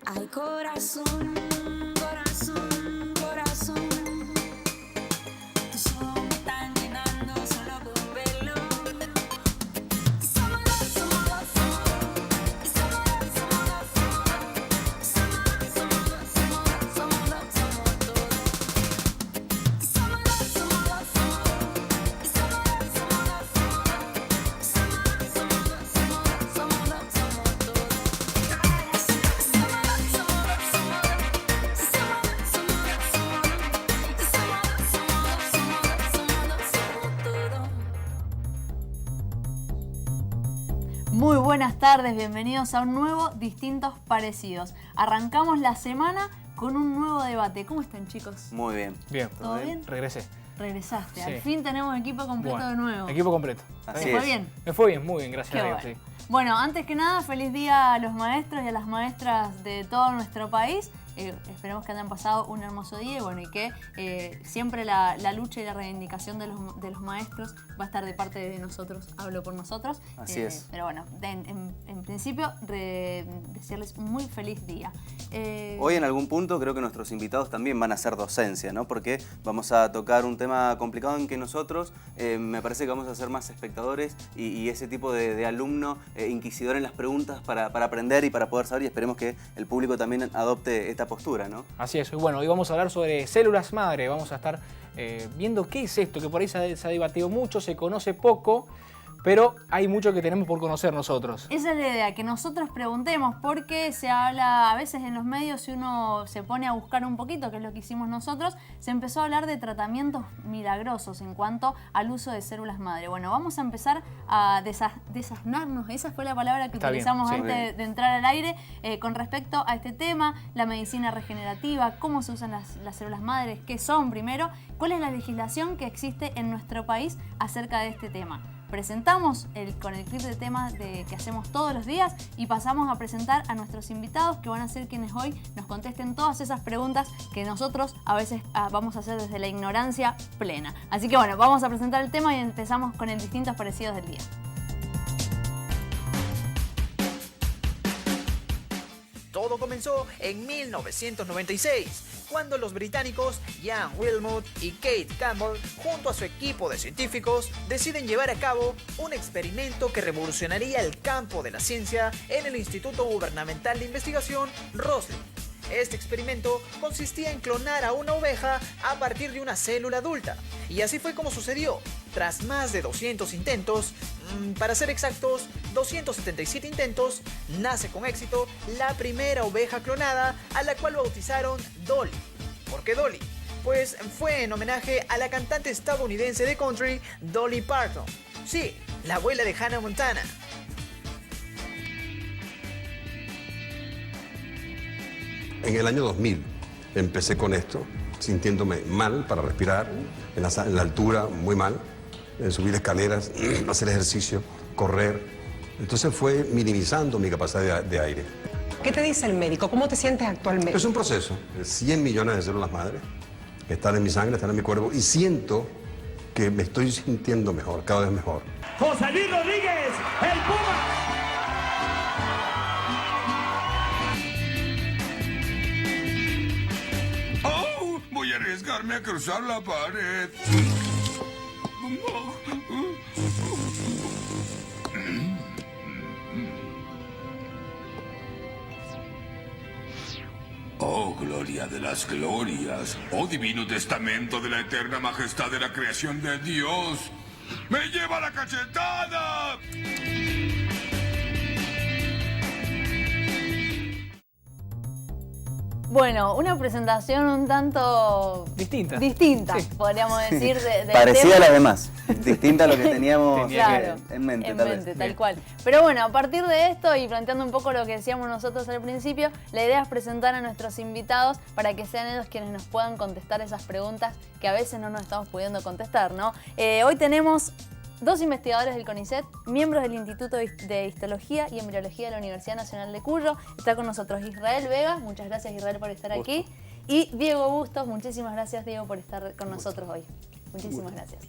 Ay, corazón, corazón, corazón. Tus ojos me están llenando solo con verlo. Y somos dos, somos dos, somos dos. Y somos dos, somos dos, somos dos. Somos dos, somos dos, somos dos, somos dos, somos todo. Y somos dos, somos dos, somos dos. Y somos dos, somos dos, somos dos. Somos dos, somos dos, somos dos, somos dos, somos todo. Muy buenas tardes, bienvenidos a un nuevo Distintos Parecidos. Arrancamos la semana con un nuevo debate. ¿Cómo están, chicos? Muy bien. Bien. ¿Todo bien? Regresé. Regresaste. Sí. Al fin tenemos equipo completo Bueno, de nuevo. Equipo completo. Así ¿Te fue es. bien? Me fue bien, muy bien, gracias Qué a Dios. bueno. Sí. Bueno, antes que nada, feliz día a los maestros y a las maestras de todo nuestro país. Esperemos que hayan pasado un hermoso día y bueno, y que siempre la lucha y la reivindicación de los maestros va a estar de parte de nosotros, hablo por nosotros. Así es. Pero bueno, en principio, desearles un muy feliz día. Hoy en algún punto creo que nuestros invitados también van a hacer docencia, ¿no? Porque vamos a tocar un tema complicado en que nosotros me parece que vamos a ser más espectadores y ese tipo de alumno inquisidor en las preguntas para aprender y para poder saber, y esperemos que el público también adopte esta postura, ¿no? Así es. Y bueno, hoy vamos a hablar sobre células madre. Vamos a estar viendo qué es esto, que por ahí se ha debatido mucho, se conoce poco, pero hay mucho que tenemos por conocer nosotros. Esa es la idea, que nosotros preguntemos, porque se habla a veces en los medios, si uno se pone a buscar un poquito, que es lo que hicimos nosotros, se empezó a hablar de tratamientos milagrosos en cuanto al uso de células madre. Bueno, vamos a empezar a desasnarnos, esa fue la palabra que Está bien, utilizamos sí. antes de entrar al aire, con respecto a este tema, la medicina regenerativa, cómo se usan las células madres, qué son primero, cuál es la legislación que existe en nuestro país acerca de este tema. Presentamos con el clip de temas que hacemos todos los días y pasamos a presentar a nuestros invitados, que van a ser quienes hoy nos contesten todas esas preguntas que nosotros a veces vamos a hacer desde la ignorancia plena. Así que bueno, vamos a presentar el tema y empezamos con el Distintos Parecidos del día. Todo comenzó en 1996, cuando los británicos Ian Wilmot y Kate Campbell, junto a su equipo de científicos, deciden llevar a cabo un experimento que revolucionaría el campo de la ciencia en el Instituto Gubernamental de Investigación Roslin. Este experimento consistía en clonar a una oveja a partir de una célula adulta, y así fue como sucedió. Tras más de 200 intentos, para ser exactos, 277 intentos, nace con éxito la primera oveja clonada, a la cual bautizaron Dolly. ¿Por qué Dolly? Pues fue en homenaje a la cantante estadounidense de country Dolly Parton. Sí, la abuela de Hannah Montana. En el año 2000 empecé con esto, sintiéndome mal para respirar, en la altura muy mal, subir escaleras, hacer ejercicio, correr. Entonces fue minimizando mi capacidad de aire. ¿Qué te dice el médico? ¿Cómo te sientes actualmente? Es un proceso, 100 millones de células madre, están en mi sangre, están en mi cuerpo y siento que me estoy sintiendo mejor, cada vez mejor. José Luis Rodríguez, el Puma. ¡Oh! Voy a arriesgarme a cruzar la pared. Oh, gloria de las glorias. Oh, divino testamento de la eterna majestad de la creación de Dios. ¡Me lleva la cachetada! Bueno, una presentación un tanto Distinta. Sí. Podríamos decir. Parecida a las demás. Distinta a lo que teníamos Claro, en mente, en tal mente, vez. tal cual. Pero bueno, a partir de esto y planteando un poco lo que decíamos nosotros al principio, la idea es presentar a nuestros invitados para que sean ellos quienes nos puedan contestar esas preguntas que a veces no nos estamos pudiendo contestar, ¿no? Hoy tenemos dos investigadores del CONICET, miembros del Instituto de Histología y Embriología de la Universidad Nacional de Cuyo. Está con nosotros Israel Vega. Muchas gracias, Israel, por estar aquí. Y Diego Bustos. Muchísimas gracias, Diego, por estar con nosotros hoy. Muchísimas gracias.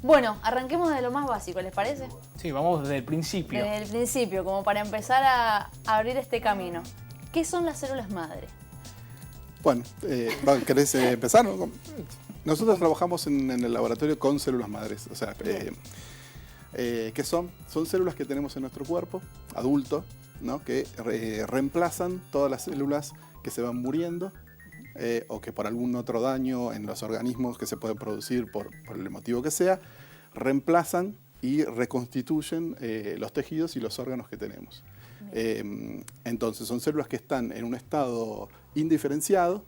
Bueno, arranquemos de lo más básico, ¿les parece? Sí, vamos desde el principio. Desde el principio, como para empezar a abrir este camino. ¿Qué son las células madre? Bueno, ¿querés empezar? Nosotros trabajamos en el laboratorio con células madres. O sea, ¿qué son? Son células que tenemos en nuestro cuerpo, adulto, ¿no? Que reemplazan todas las células que se van muriendo o que por algún otro daño en los organismos que se pueden producir por el motivo que sea, reemplazan y reconstituyen los tejidos y los órganos que tenemos. Entonces son células que están en un estado indiferenciado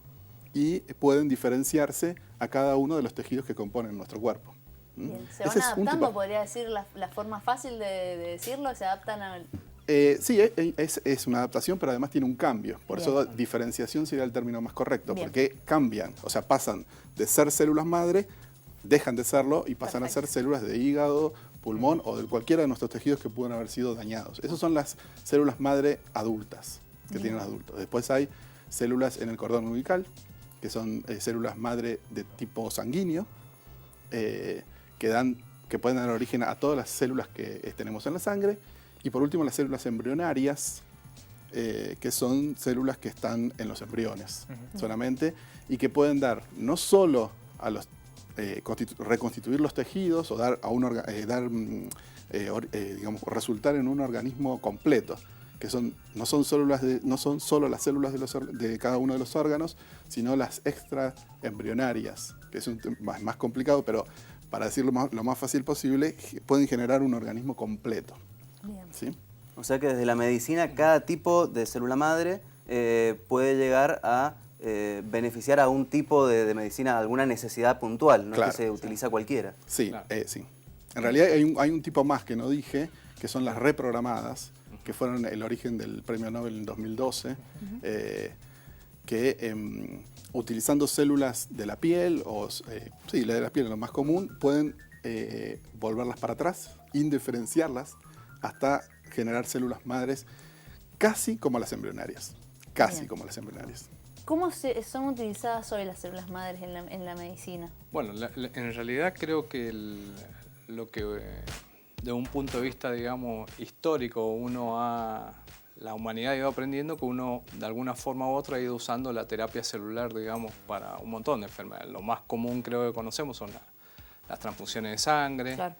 y pueden diferenciarse a cada uno de los tejidos que componen nuestro cuerpo. Bien. ¿Se van adaptando, podría decir la forma fácil de decirlo? ¿Se adaptan al...? Sí, es una adaptación, pero además tiene un cambio. Por Bien. eso diferenciación sería el término más correcto, Bien. porque cambian, o sea, pasan de ser células madre, dejan de serlo y pasan Perfecto. a ser células de hígado, pulmón o de cualquiera de nuestros tejidos que puedan haber sido dañados. Esas son las células madre adultas que tienen los adultos. Después hay células en el cordón umbilical, que son células madre de tipo sanguíneo, que pueden dar origen a todas las células que tenemos en la sangre. Y por último, las células embrionarias, que son células que están en los embriones solamente y que pueden dar no solo a los reconstituir los tejidos o dar digamos, resultar en un organismo completo, que no son solo las células de cada uno de los órganos, sino las extraembrionarias, que es un tema más complicado, pero para decirlo lo más fácil posible, pueden generar un organismo completo. Bien. ¿Sí? O sea que desde la medicina cada tipo de célula madre puede llegar a beneficiar a un tipo de medicina, alguna necesidad puntual, no Claro. es que se utiliza cualquiera. Sí, Claro. sí. En realidad hay un tipo más que no dije, que son las reprogramadas, que fueron el origen del premio Nobel en 2012, que utilizando células de la piel, la de la piel es lo más común, pueden volverlas para atrás, indiferenciarlas, hasta generar células madres casi como las embrionarias. Casi Bien. como las embrionarias. ¿Cómo son utilizadas hoy las células madres en la medicina? Bueno, en realidad creo que lo que de un punto de vista, digamos, histórico, la humanidad ha ido aprendiendo que uno de alguna forma u otra ha ido usando la terapia celular, digamos, para un montón de enfermedades. Lo más común creo que conocemos son las transfusiones de sangre, Claro.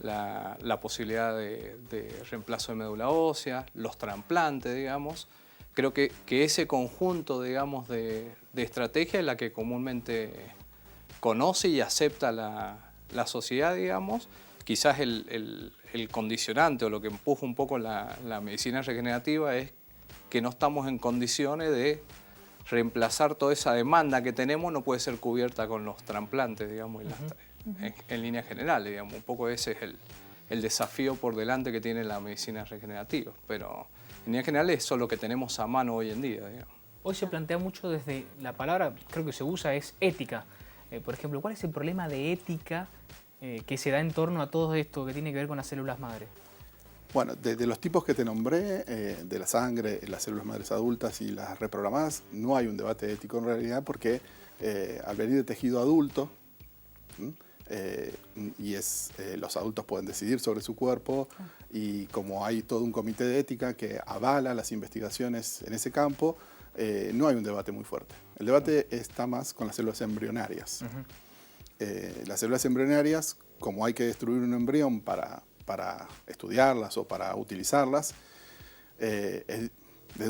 la posibilidad de reemplazo de médula ósea, los trasplantes, digamos. Creo que ese conjunto, digamos, de estrategia es la que comúnmente conoce y acepta la sociedad, digamos. Quizás el condicionante o lo que empuja un poco la medicina regenerativa es que no estamos en condiciones de reemplazar toda esa demanda que tenemos, no puede ser cubierta con los trasplantes, digamos, en líneas generales, digamos. Un poco ese es el desafío por delante que tiene la medicina regenerativa, pero en líneas generales eso es lo que tenemos a mano hoy en día, digamos. Hoy se plantea mucho desde la palabra, creo que se usa, es ética. Por ejemplo, ¿cuál es el problema de ética que se da en torno a todo esto que tiene que ver con las células madre? Bueno, de los tipos que te nombré, de la sangre, las células madres adultas y las reprogramadas, no hay un debate ético en realidad porque al venir de tejido adulto, los adultos pueden decidir sobre su cuerpo y como hay todo un comité de ética que avala las investigaciones en ese campo, no hay un debate muy fuerte. El debate está más con las células embrionarias. Las células embrionarias, como hay que destruir un embrión para estudiarlas o para utilizarlas, desde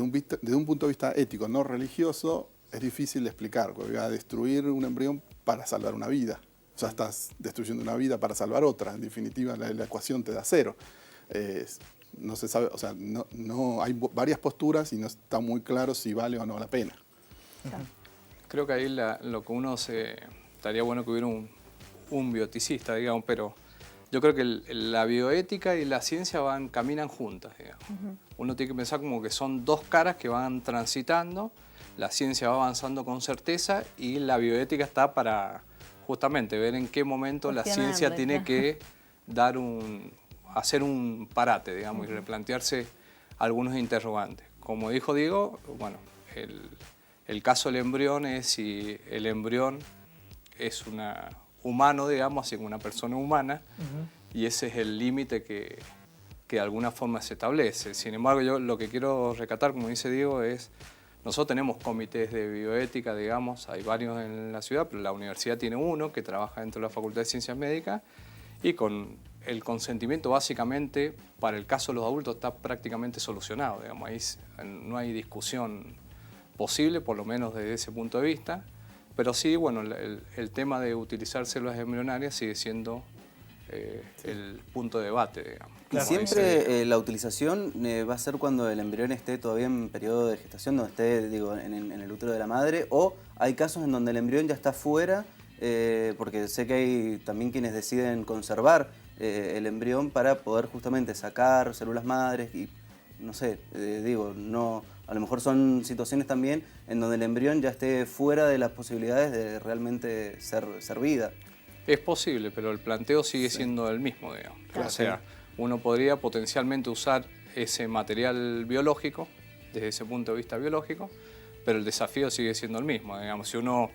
un punto de vista ético, no religioso, es difícil de explicar. Porque va a destruir un embrión para salvar una vida. O sea, estás destruyendo una vida para salvar otra. En definitiva, la ecuación te da cero. No se sabe, o sea, no hay varias posturas y no está muy claro si vale o no la pena. Creo que ahí lo que estaría bueno que hubiera un bioticista, digamos, pero yo creo que la bioética y la ciencia caminan juntas, digamos. Uno tiene que pensar como que son dos caras que van transitando, la ciencia va avanzando con certeza y la bioética está para justamente ver en qué momento la ciencia tiene que hacer un parate, digamos, y replantearse algunos interrogantes. Como dijo Diego, bueno, el caso del embrión es si el embrión es humano, digamos, así como una persona humana, y ese es el límite que que de alguna forma se establece. Sin embargo, yo lo que quiero rescatar, como dice Diego, es nosotros tenemos comités de bioética, digamos, hay varios en la ciudad, pero la universidad tiene uno que trabaja dentro de la Facultad de Ciencias Médicas y con el consentimiento básicamente para el caso de los adultos está prácticamente solucionado, digamos, ahí no hay discusión posible, por lo menos desde ese punto de vista, pero sí, bueno, el tema de utilizar células embrionarias sigue siendo el punto de debate, digamos. Y siempre la utilización va a ser cuando el embrión esté todavía en periodo de gestación, donde esté, digo, en el útero de la madre, o hay casos en donde el embrión ya está fuera, porque sé que hay también quienes deciden conservar el embrión para poder justamente sacar células madres y, no sé, digo, no, a lo mejor son situaciones también en donde el embrión ya esté fuera de las posibilidades de realmente ser vida. Es posible, pero el planteo sigue siendo el mismo, digamos. Claro. O sea, uno podría potencialmente usar ese material biológico, desde ese punto de vista biológico, pero el desafío sigue siendo el mismo, digamos. Si uno...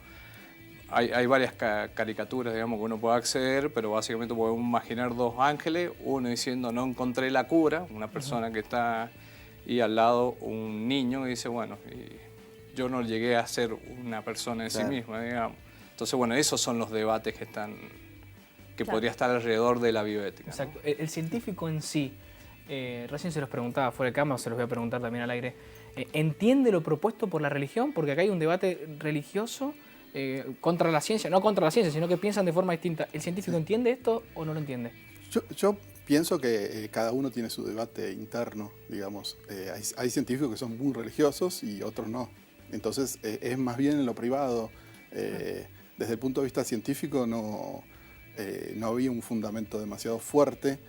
Hay varias caricaturas, digamos, que uno puede acceder, pero básicamente podemos imaginar dos ángeles, uno diciendo no encontré la cura, una persona que está, y al lado un niño que dice, bueno, yo no llegué a ser una persona en sí misma, digamos. Entonces, bueno, esos son los debates que están, que podría estar alrededor de la bioética. Exacto. ¿No? El científico en sí, recién se los preguntaba fuera de cámara, se los voy a preguntar también al aire, ¿entiende lo propuesto por la religión? Porque acá hay un debate religioso contra la ciencia, no contra la ciencia, sino que piensan de forma distinta. ¿El científico entiende esto o no lo entiende? Yo pienso que cada uno tiene su debate interno, digamos. Hay científicos que son muy religiosos y otros no. Entonces, es más bien en lo privado. Desde el punto de vista científico no había un fundamento demasiado fuerte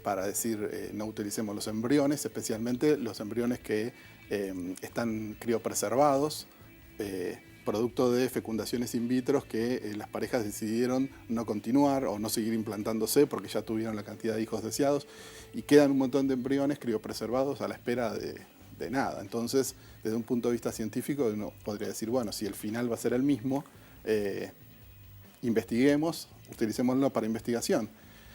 para decir no utilicemos los embriones, especialmente los embriones que están criopreservados, producto de fecundaciones in vitro que las parejas decidieron no continuar o no seguir implantándose porque ya tuvieron la cantidad de hijos deseados y quedan un montón de embriones criopreservados a la espera de nada. Entonces, desde un punto de vista científico, uno podría decir, bueno, si el final va a ser el mismo, investiguemos, utilicémoslo para investigación.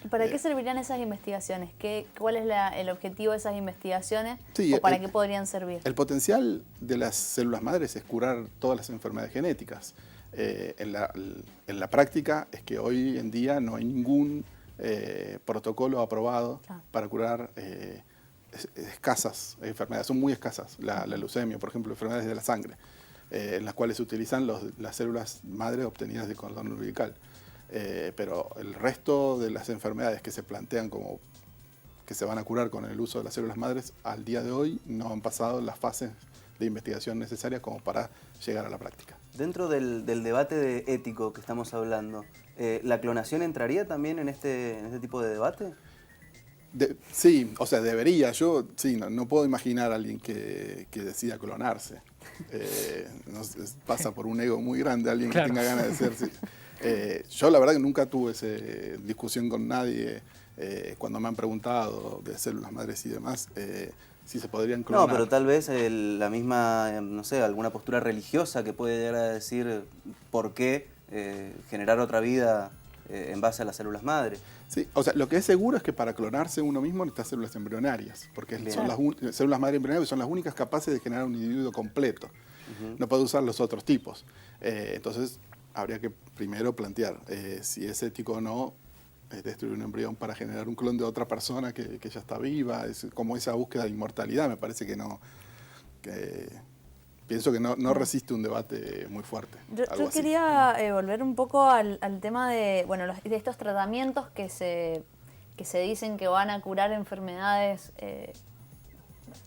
¿Y para qué servirían esas investigaciones? ¿Cuál es el objetivo de esas investigaciones? Sí, ¿O para qué podrían servir? El potencial de las células madres es curar todas las enfermedades genéticas. En la práctica es que hoy en día no hay ningún protocolo aprobado para curar escasas enfermedades, son muy escasas. La leucemia, por ejemplo, enfermedades de la sangre, en las cuales se utilizan las células madre obtenidas de cordón umbilical. Pero el resto de las enfermedades que se plantean como que se van a curar con el uso de las células madres, al día de hoy no han pasado las fases de investigación necesarias como para llegar a la práctica. Dentro del debate ético que estamos hablando, ¿la clonación entraría también en este tipo de debate? Sí, o sea, debería. Yo sí, no puedo imaginar a alguien que decida clonarse. Pasa por un ego muy grande alguien que tenga ganas de ser... Sí. Yo la verdad que nunca tuve esa discusión con nadie cuando me han preguntado de células madres y demás, si se podrían clonar. No, pero tal vez la misma, no sé, alguna postura religiosa que puede llegar a decir por qué generar otra vida en base a las células madre. Sí, o sea, lo que es seguro es que para clonarse uno mismo necesita células embrionarias, porque son las células madre embrionarias son las únicas capaces de generar un individuo completo. No puede usar los otros tipos. Entonces, habría que primero plantear si es ético o no destruir un embrión para generar un clon de otra persona que ya está viva. Es como esa búsqueda de inmortalidad, me parece que no... pienso que no resiste un debate muy fuerte. Yo quería volver un poco al tema de, bueno, de estos tratamientos que se dicen que van a curar enfermedades...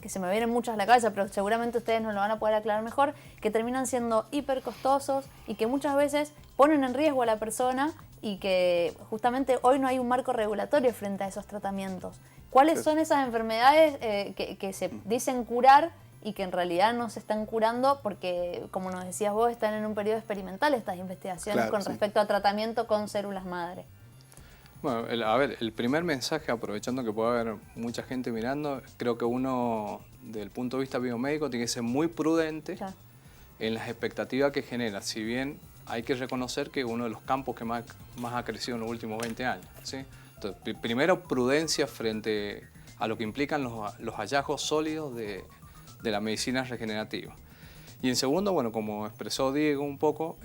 que se me vienen muchas a la cabeza, pero seguramente ustedes nos lo van a poder aclarar mejor, que terminan siendo hiper costosos y que muchas veces ponen en riesgo a la persona y que justamente hoy no hay un marco regulatorio frente a esos tratamientos. ¿Cuáles son esas enfermedades que se dicen curar y que en realidad no se están curando porque, como nos decías vos, están en un periodo experimental estas investigaciones con respecto a tratamiento con células madre? Bueno, a ver, el primer mensaje, aprovechando que puede haber mucha gente mirando, creo que uno, desde el punto de vista biomédico, tiene que ser muy prudente en las expectativas que genera. Si bien hay que reconocer que uno de los campos que más ha crecido en los últimos 20 años. ¿Sí? Entonces, primero, prudencia frente a lo que implican los hallazgos sólidos de la medicina regenerativa. Y en segundo, bueno, como expresó Diego un poco,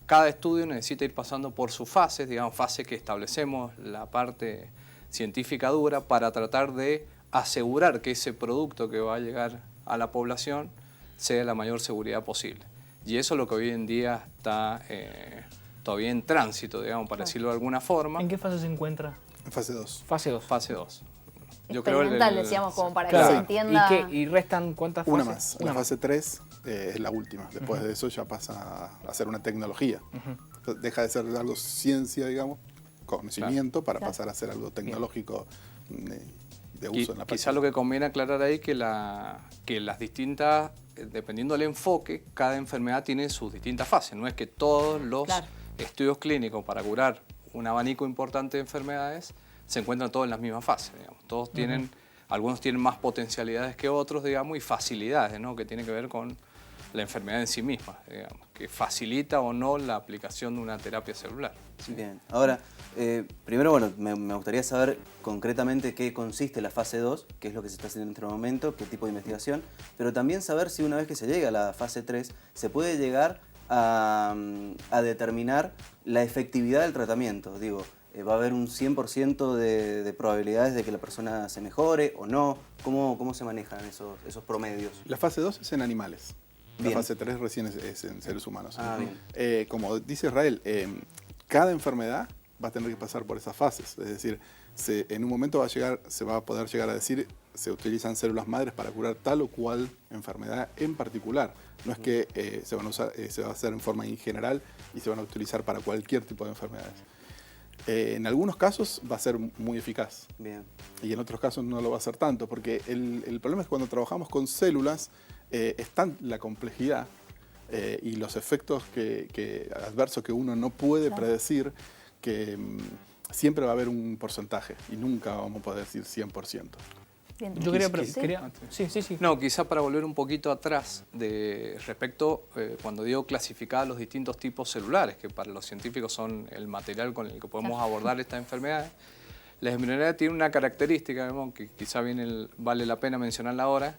cada estudio necesita ir pasando por sus fases, digamos, fases que establecemos la parte científica dura para tratar de asegurar que ese producto que va a llegar a la población sea de la mayor seguridad posible. Y eso es lo que hoy en día está todavía en tránsito, digamos, para decirlo de alguna forma. ¿En qué fase se encuentra? En fase 2. Fase 2. Fase 2. Experimental, decíamos, como para claro. que se entienda. ¿Y restan cuántas fases? Una más. La fase 3 es la última. Después de eso ya pasa a ser una tecnología. Deja de ser algo ciencia, digamos, conocimiento, para pasar a ser algo tecnológico de uso en la práctica. Quizás lo que conviene aclarar ahí que las distintas, dependiendo del enfoque, cada enfermedad tiene sus distintas fases. No es que todos los estudios clínicos para curar un abanico importante de enfermedades se encuentran todos en las mismas fases, digamos. Todos tienen, algunos tienen más potencialidades que otros, digamos, y facilidades, ¿no? Que tiene que ver con la enfermedad en sí misma, digamos, que facilita o no la aplicación de una terapia celular. ¿Sí? Bien, ahora, primero, bueno, me gustaría saber concretamente qué consiste la fase 2, qué es lo que se está haciendo en este momento, qué tipo de investigación, pero también saber si una vez que se llega a la fase 3 se puede llegar a determinar la efectividad del tratamiento. Digo, ¿va a haber un 100% de probabilidades de que la persona se mejore o no? ¿Cómo se manejan esos promedios? La fase 2 es en animales. Bien. La fase 3 recién es en seres humanos. Bien. Como dice Israel, cada enfermedad va a tener que pasar por esas fases. Es decir, en un momento se va a poder llegar a decir, se utilizan células madres para curar tal o cual enfermedad en particular. No es que se va a hacer en forma general y se van a utilizar para cualquier tipo de enfermedades. En algunos casos va a ser muy eficaz. Bien. Y en otros casos no lo va a ser tanto, porque el problema es que cuando trabajamos con células, está la complejidad y los efectos adversos que uno no puede predecir, que siempre va a haber un porcentaje y nunca vamos a poder decir 100%. Bien. Yo quería... Sí. No, quizá para volver un poquito atrás respecto cuando Diego clasificaba los distintos tipos celulares, que para los científicos son el material con el que podemos abordar estas enfermedades. La esmerilidad tiene una característica, digamos, que quizá vale la pena mencionarla ahora,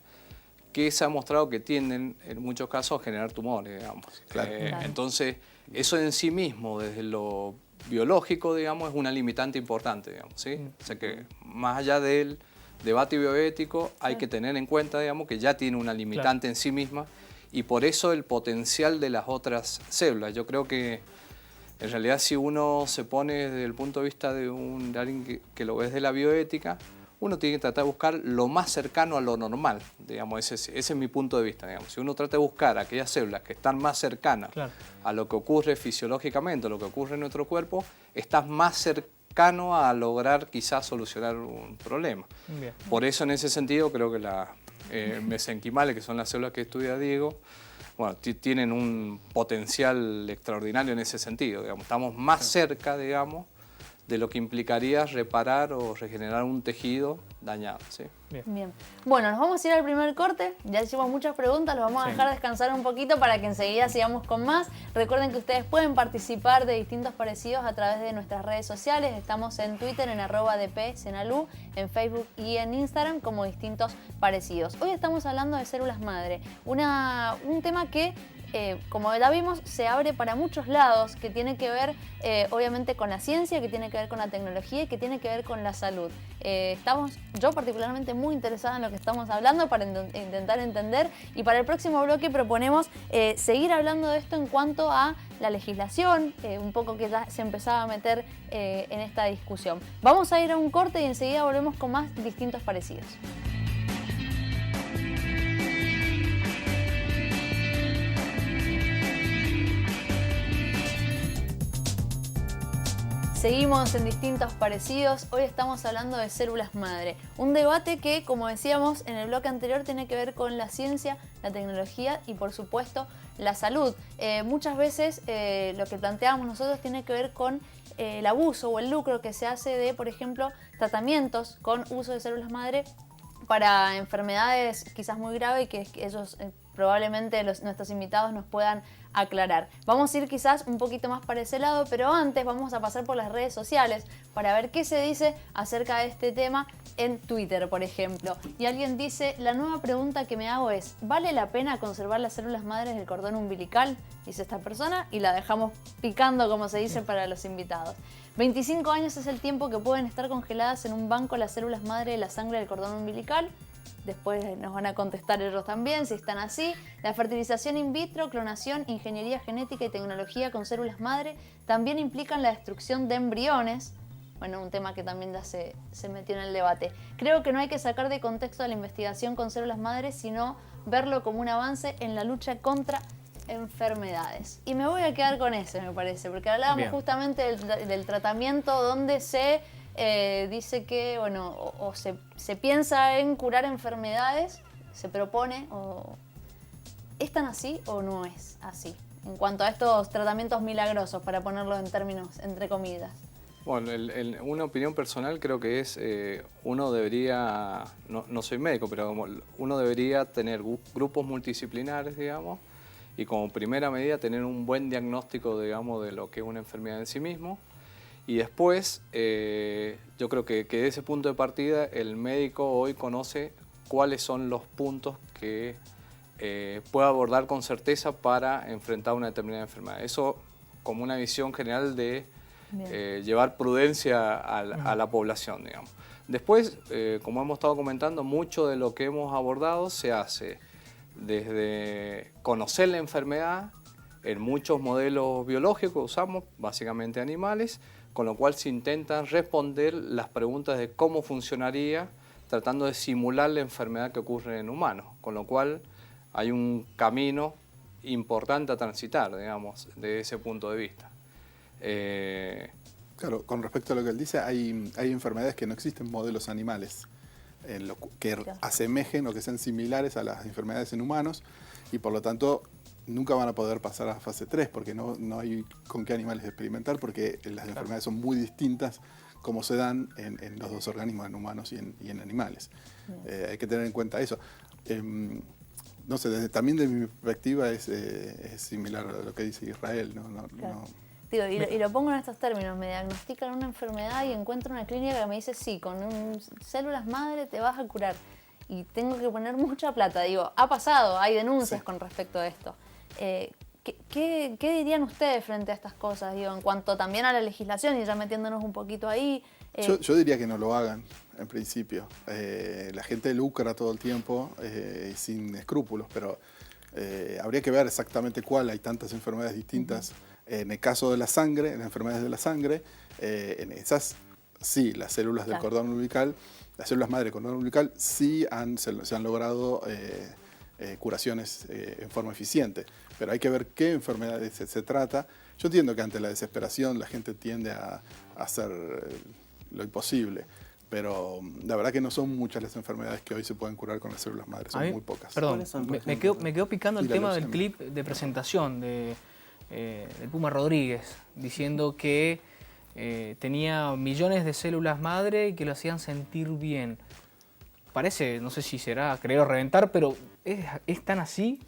que se ha mostrado que tienden en muchos casos a generar tumores, digamos. Claro. Entonces, eso en sí mismo, desde lo biológico, digamos, es una limitante importante, digamos, ¿sí? O sea que más allá del debate bioético hay que tener en cuenta, digamos, que ya tiene una limitante en sí misma y por eso el potencial de las otras células. Yo creo que en realidad si uno se pone desde el punto de vista de alguien que lo ve desde la bioética, uno tiene que tratar de buscar lo más cercano a lo normal, digamos, ese es mi punto de vista, digamos. Si uno trata de buscar aquellas células que están más cercanas a lo que ocurre fisiológicamente, a lo que ocurre en nuestro cuerpo, estás más cercano a lograr quizás solucionar un problema. Bien. Por eso en ese sentido creo que las mesenquimales, que son las células que estudia Diego, bueno, tienen un potencial extraordinario en ese sentido, digamos. Estamos más cerca, digamos, de lo que implicaría reparar o regenerar un tejido dañado. ¿Sí? Bien. Bueno, nos vamos a ir al primer corte. Ya hicimos muchas preguntas, los vamos a dejar descansar un poquito para que enseguida sigamos con más. Recuerden que ustedes pueden participar de distintos parecidos a través de nuestras redes sociales. Estamos en Twitter en @dpsenalú, en Facebook y en Instagram como Distintos Parecidos. Hoy estamos hablando de células madre, un tema que como ya vimos, se abre para muchos lados, que tiene que ver obviamente con la ciencia, que tiene que ver con la tecnología y que tiene que ver con la salud. Estamos, yo particularmente, muy interesada en lo que estamos hablando para intentar entender, y para el próximo bloque proponemos seguir hablando de esto en cuanto a la legislación, un poco que ya se empezaba a meter en esta discusión. Vamos a ir a un corte y enseguida volvemos con más Distintos Parecidos. Seguimos en Distintos Parecidos. Hoy estamos hablando de células madre. Un debate que, como decíamos en el bloque anterior, tiene que ver con la ciencia, la tecnología y, por supuesto, la salud. Muchas veces lo que planteamos nosotros tiene que ver con el abuso o el lucro que se hace de, por ejemplo, tratamientos con uso de células madre para enfermedades quizás muy graves que ellos probablemente nuestros invitados nos puedan aclarar. Vamos a ir quizás un poquito más para ese lado, pero antes vamos a pasar por las redes sociales para ver qué se dice acerca de este tema en Twitter, por ejemplo. Y alguien dice, la nueva pregunta que me hago es, ¿vale la pena conservar las células madres del cordón umbilical? Dice esta persona y la dejamos picando, como se dice, para los invitados. 25 años es el tiempo que pueden estar congeladas en un banco las células madre de la sangre del cordón umbilical. Después nos van a contestar ellos también, si están así. La fertilización in vitro, clonación, ingeniería genética y tecnología con células madre también implican la destrucción de embriones. Bueno, un tema que también ya se metió en el debate. Creo que no hay que sacar de contexto la investigación con células madres, sino verlo como un avance en la lucha contra enfermedades. Y me voy a quedar con ese, me parece, porque hablábamos Bien. justamente del tratamiento donde se dice que, bueno, o se piensa en curar enfermedades, se propone, o ¿es tan así o no es así? En cuanto a estos tratamientos milagrosos, para ponerlo en términos entre comillas. Bueno, una opinión personal creo que es, uno debería, no soy médico, pero uno debería tener grupos multidisciplinares, digamos, y como primera medida tener un buen diagnóstico, digamos, de lo que es una enfermedad en sí mismo. Y después, yo creo que de ese punto de partida, el médico hoy conoce cuáles son los puntos que puede abordar con certeza para enfrentar una determinada enfermedad. Eso como una visión general de llevar prudencia a la población, digamos. Después, como hemos estado comentando, mucho de lo que hemos abordado se hace desde conocer la enfermedad. En muchos modelos biológicos usamos básicamente animales, con lo cual se intentan responder las preguntas de cómo funcionaría, tratando de simular la enfermedad que ocurre en humanos, con lo cual hay un camino importante a transitar, digamos, de ese punto de vista. Claro, con respecto a lo que él dice, hay enfermedades que no existen modelos animales que asemejen o que sean similares a las enfermedades en humanos y por lo tanto nunca van a poder pasar a fase 3 porque no hay con qué animales experimentar porque las enfermedades son muy distintas como se dan en los dos organismos, en humanos y en animales. Hay que tener en cuenta eso. No sé, también de mi perspectiva es similar a lo que dice Israel. Digo, y lo pongo en estos términos, me diagnostican una enfermedad y encuentro una clínica que me dice, sí, con células madre te vas a curar. Y tengo que poner mucha plata. Digo, ha pasado, hay denuncias con respecto a esto. ¿Qué dirían ustedes frente a estas cosas? Digo, en cuanto también a la legislación, y ya metiéndonos un poquito ahí. Yo diría que no lo hagan, en principio. La gente lucra todo el tiempo sin escrúpulos, pero habría que ver exactamente cuál. Hay tantas enfermedades distintas. En el caso de la sangre, en las enfermedades de la sangre, en esas sí, las células del cordón umbilical, las células madre del cordón umbilical sí se han logrado curaciones en forma eficiente. Pero hay que ver qué enfermedades se trata. Yo entiendo que ante la desesperación la gente tiende a hacer lo imposible. Pero la verdad que no son muchas las enfermedades que hoy se pueden curar con las células madres, son muy pocas. Perdón, me quedo picando el tema del clip de presentación del Puma Rodríguez, diciendo que tenía millones de células madre y que lo hacían sentir bien. Parece, no sé si será creer o reventar, pero ¿es tan así?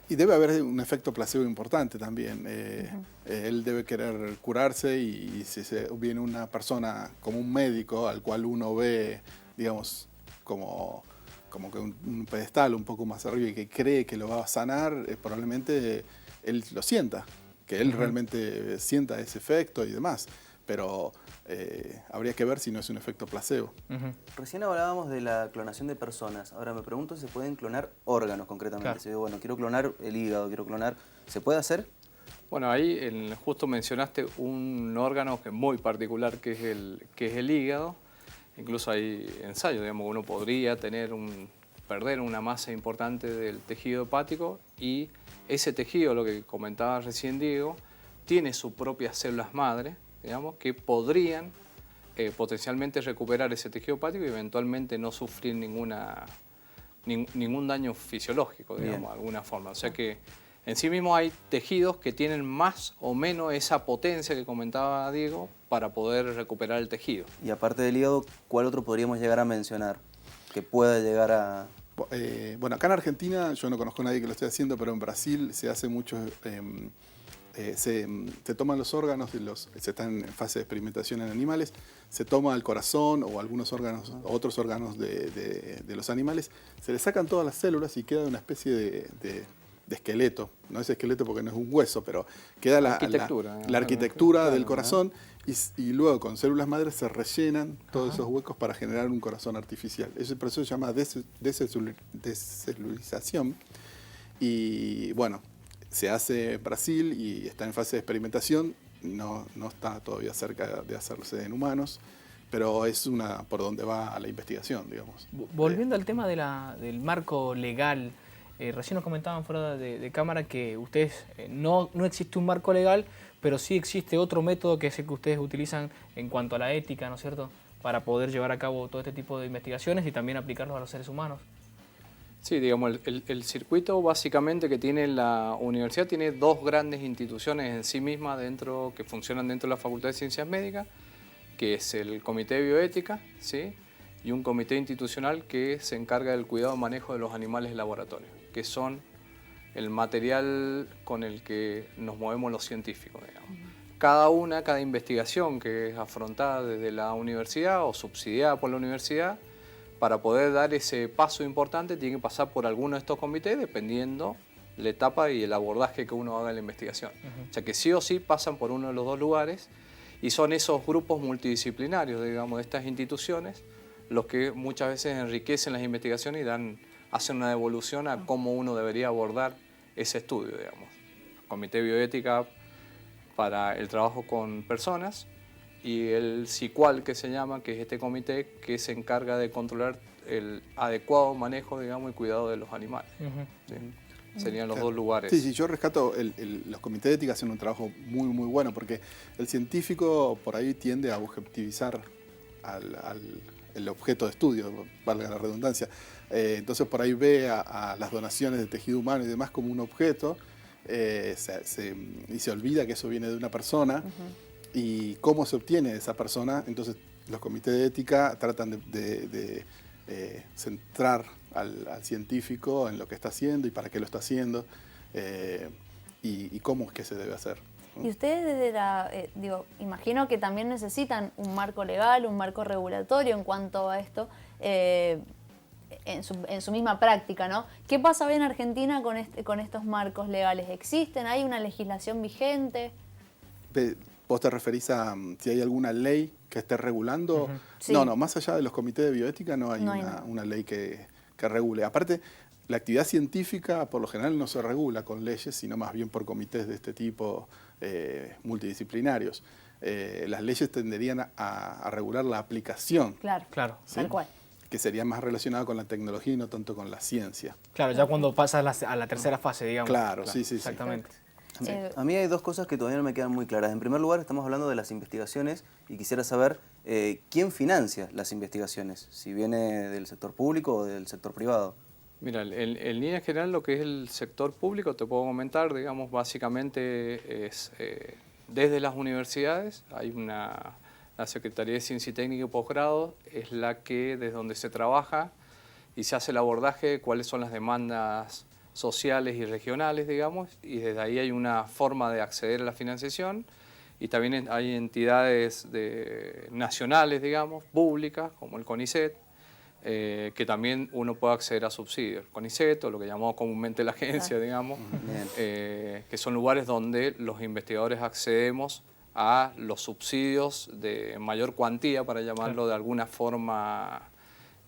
Y debe haber un efecto placebo importante también. Él debe querer curarse y si viene una persona como un médico al cual uno ve, digamos, como que un pedestal un poco más arriba y que cree que lo va a sanar, probablemente él lo sienta, que él realmente sienta ese efecto y demás. Pero habría que ver si no es un efecto placebo. Recién hablábamos de la clonación de personas. Ahora me pregunto si se pueden clonar órganos concretamente. Claro. Si digo, bueno, quiero clonar el hígado, quiero clonar... ¿Se puede hacer? Bueno, ahí justo mencionaste un órgano que es muy particular que es el hígado. Incluso hay ensayos, digamos, uno podría perder una masa importante del tejido hepático y ese tejido, lo que comentaba recién Diego, tiene sus propias células madre, digamos, que podrían potencialmente recuperar ese tejido hepático y eventualmente no sufrir ningún daño fisiológico, digamos, de alguna forma. O sea que en sí mismo hay tejidos que tienen más o menos esa potencia que comentaba Diego para poder recuperar el tejido. Y aparte del hígado, ¿cuál otro podríamos llegar a mencionar que pueda llegar a Bueno, acá en Argentina yo no conozco a nadie que lo esté haciendo, pero en Brasil se hace mucho. Se toman los órganos, se están en fase de experimentación en animales, se toma el corazón o algunos órganos, otros órganos de los animales, se le sacan todas las células y queda una especie de esqueleto. No es esqueleto porque no es un hueso, pero queda la arquitectura del corazón y luego con células madres se rellenan todos esos huecos para generar un corazón artificial. Ese proceso se llama descelulización y bueno, se hace en Brasil y está en fase de experimentación, no está todavía cerca de hacerse en humanos, pero es por donde va la investigación, digamos. Volviendo al tema del marco legal, recién nos comentaban fuera de cámara que ustedes no existe un marco legal, pero sí existe otro método que es el que ustedes utilizan en cuanto a la ética, ¿no es cierto?, para poder llevar a cabo todo este tipo de investigaciones y también aplicarlos a los seres humanos. Sí, digamos, el circuito básicamente que tiene la universidad tiene dos grandes instituciones en sí mismas que funcionan dentro de la Facultad de Ciencias Médicas, que es el Comité de Bioética, ¿sí?, y un comité institucional que se encarga del cuidado y manejo de los animales de laboratorio, que son el material con el que nos movemos los científicos, digamos. Cada investigación que es afrontada desde la universidad o subsidiada por la universidad, para poder dar ese paso importante tiene que pasar por alguno de estos comités dependiendo la etapa y el abordaje que uno haga en la investigación. O sea que sí o sí pasan por uno de los dos lugares y son esos grupos multidisciplinarios, digamos, de estas instituciones los que muchas veces enriquecen las investigaciones y hacen una devolución a cómo uno debería abordar ese estudio, digamos. Comité de Bioética para el trabajo con personas, y el CICUAL, que se llama, que es este comité que se encarga de controlar el adecuado manejo, digamos, y cuidado de los animales. ¿Sí? Serían los dos lugares. Sí, yo rescato, los comités de ética hacen un trabajo muy, muy bueno, porque el científico por ahí tiende a objetivizar el objeto de estudio, valga la redundancia. Entonces por ahí ve a las donaciones de tejido humano y demás como un objeto, y se olvida que eso viene de una persona. Y cómo se obtiene esa persona. Entonces los comités de ética tratan de centrar al científico en lo que está haciendo y para qué lo está haciendo y cómo es que se debe hacer. Y ustedes desde imagino que también necesitan un marco legal, un marco regulatorio en cuanto a esto, en su misma práctica, ¿no? ¿Qué pasa hoy en Argentina con estos marcos legales? ¿Existen? ¿Hay una legislación vigente? ¿Vos te referís a si hay alguna ley que esté regulando? Sí. No, más allá de los comités de bioética no hay una ley que regule. Aparte, la actividad científica por lo general no se regula con leyes, sino más bien por comités de este tipo multidisciplinarios. Las leyes tenderían a regular la aplicación. Claro, ¿sí? Tal cual. Que sería más relacionada con la tecnología y no tanto con la ciencia. Claro, ya cuando pasas a la tercera fase, digamos. Claro, sí. Exactamente. Sí. A mí hay dos cosas que todavía no me quedan muy claras. En primer lugar, estamos hablando de las investigaciones y quisiera saber quién financia las investigaciones, si viene del sector público o del sector privado. Mira, en línea general lo que es el sector público, te puedo comentar, digamos, básicamente es desde las universidades, hay la Secretaría de Ciencia y Técnica y Posgrado, es la que desde donde se trabaja y se hace el abordaje de cuáles son las demandas sociales y regionales, digamos, y desde ahí hay una forma de acceder a la financiación y también hay entidades nacionales, digamos, públicas, como el CONICET, que también uno puede acceder a subsidios. El CONICET, o lo que llamamos comúnmente la agencia, digamos, que son lugares donde los investigadores accedemos a los subsidios de mayor cuantía, para llamarlo de alguna forma.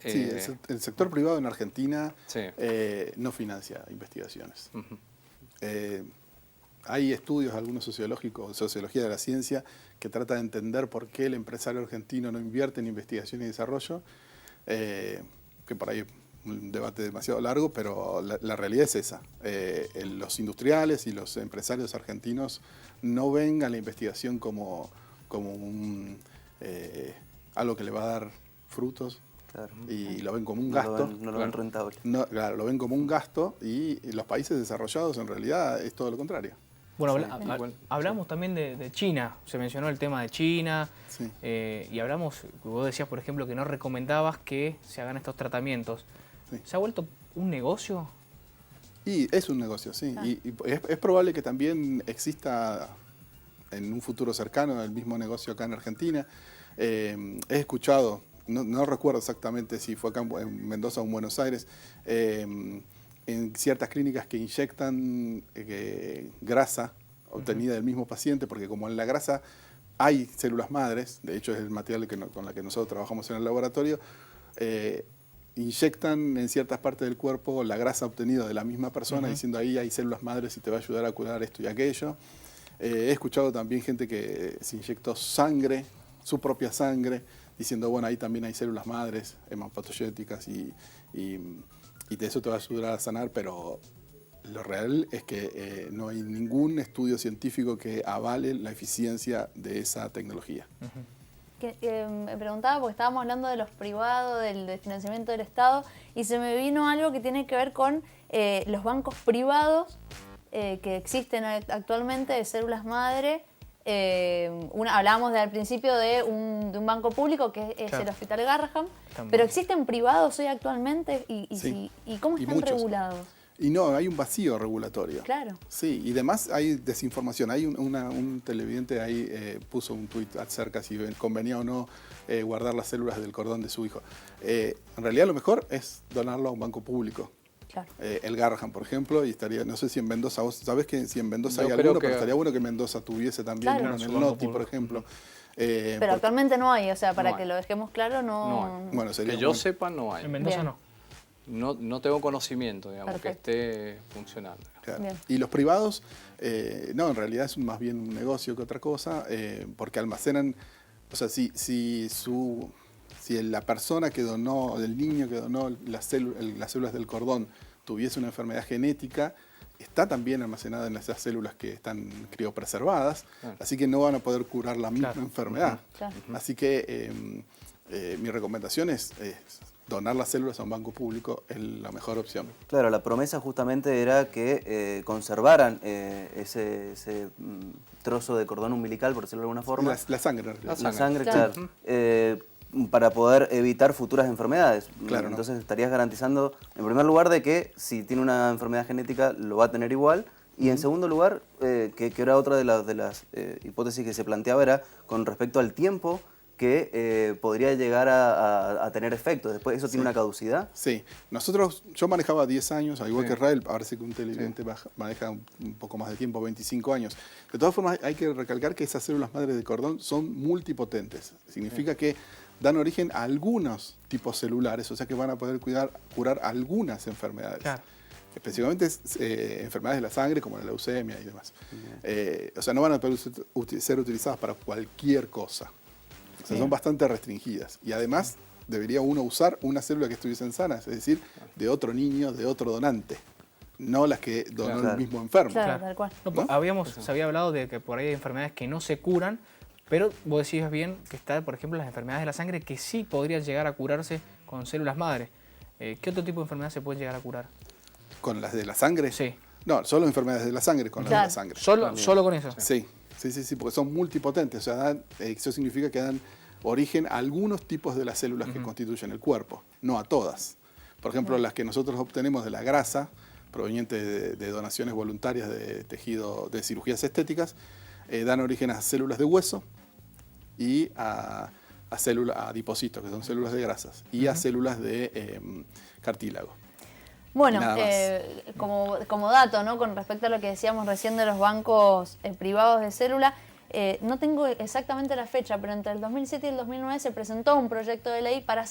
Sí, el sector privado en Argentina no financia investigaciones. Hay estudios, algunos sociológicos, sociología de la ciencia, que trata de entender por qué el empresario argentino no invierte en investigación y desarrollo, que por ahí es un debate demasiado largo, pero la realidad es esa. Los industriales y los empresarios argentinos no ven a la investigación como algo que le va a dar frutos. Claro. Y lo ven como un gasto. No lo ven rentable. Claro, lo ven como un gasto y los países desarrollados en realidad es todo lo contrario. Bueno, hablamos también de China, se mencionó el tema de China, y hablamos, vos decías por ejemplo que no recomendabas que se hagan estos tratamientos. Se ha vuelto un negocio? Y es un negocio, sí. Y es probable que también exista en un futuro cercano el mismo negocio acá en Argentina. He escuchado, no recuerdo exactamente si fue acá en Mendoza o en Buenos Aires, en ciertas clínicas que inyectan grasa obtenida del mismo paciente, porque como en la grasa hay células madres, de hecho es el material con la que nosotros trabajamos en el laboratorio, inyectan en ciertas partes del cuerpo la grasa obtenida de la misma persona, diciendo ahí hay células madres y te va a ayudar a curar esto y aquello. He escuchado también gente que se inyectó sangre, su propia sangre, diciendo, bueno, ahí también hay células madres hematopoyéticas y de eso te va a ayudar a sanar, pero lo real es que no hay ningún estudio científico que avale la eficiencia de esa tecnología. Me preguntaba, porque estábamos hablando de los privados, del financiamiento del Estado, y se me vino algo que tiene que ver con los bancos privados que existen actualmente de células madre. Hablábamos al principio de un banco público que es el Hospital Garrahan, pero ¿existen privados hoy actualmente? Sí. ¿Y cómo están regulados? Y no, hay un vacío regulatorio. Claro. Sí, y además hay desinformación. Hay un televidente ahí puso un tuit acerca si convenía o no guardar las células del cordón de su hijo. En realidad lo mejor es donarlo a un banco público. Claro. El Garrahan, por ejemplo, y estaría, no sé si en Mendoza, vos sabés que si en Mendoza hay Yo alguno, creo pero que estaría bueno que Mendoza tuviese también Claro. uno en el Noti, por ejemplo. Pero actualmente no hay, o sea, para no que hay. lo dejemos claro, No hay. Bueno, sería Que yo bueno. sepa, no hay. En Mendoza Bien. No tengo conocimiento, digamos, Perfecto. que esté funcionando. Claro. Bien. Y los privados, no, en realidad es más bien un negocio que otra cosa, porque almacenan, o sea, si la persona que donó, el niño que donó las células del cordón tuviese una enfermedad genética, está también almacenada en esas células que están criopreservadas, así que no van a poder curar la misma enfermedad. Claro. Así que mi recomendación es donar las células a un banco público, es la mejor opción. Claro, la promesa justamente era que conservaran ese trozo de cordón umbilical, por decirlo de alguna forma. La sangre, en realidad. La sangre, Claro. claro. Para poder evitar futuras enfermedades. Claro, Entonces estarías garantizando, en primer lugar, de que si tiene una enfermedad genética lo va a tener igual. Y en segundo lugar, que era otra de las hipótesis que se planteaba, era con respecto al tiempo que podría llegar a tener efectos. Después, ¿eso tiene una caducidad? Sí. Yo manejaba 10 años, al igual que Israel, parece que un televidente maneja un poco más de tiempo, 25 años. De todas formas, hay que recalcar que esas células madres de cordón son multipotentes. Significa que dan origen a algunos tipos celulares, o sea que van a poder curar algunas enfermedades. Claro. Específicamente enfermedades de la sangre, como la leucemia y demás. O sea, no van a poder ser utilizadas para cualquier cosa. O sea, son bastante restringidas. Y además, debería uno usar una célula que estuviesen sanas, es decir, de otro niño, de otro donante, no las que donó el mismo enfermo. Claro, tal cual. No, se había hablado de que por ahí hay enfermedades que no se curan, pero vos decías bien que está, por ejemplo, las enfermedades de la sangre que sí podrían llegar a curarse con células madre. ¿Qué otro tipo de enfermedad se puede llegar a curar? ¿Con las de la sangre? Sí. No, solo enfermedades de la sangre, con las de la sangre. ¿Solo con eso? Sí, porque son multipotentes. O sea, eso significa que dan origen a algunos tipos de las células que constituyen el cuerpo, no a todas. Por ejemplo, las que nosotros obtenemos de la grasa, proveniente de donaciones voluntarias de tejido de cirugías estéticas, dan origen a células de hueso y a adipocitos, que son células de grasas, y a células de cartílago. Bueno, Nada más. como dato, ¿no? Con respecto a lo que decíamos recién de los bancos privados de célula, no tengo exactamente la fecha, pero entre el 2007 y el 2009 se presentó un proyecto de ley para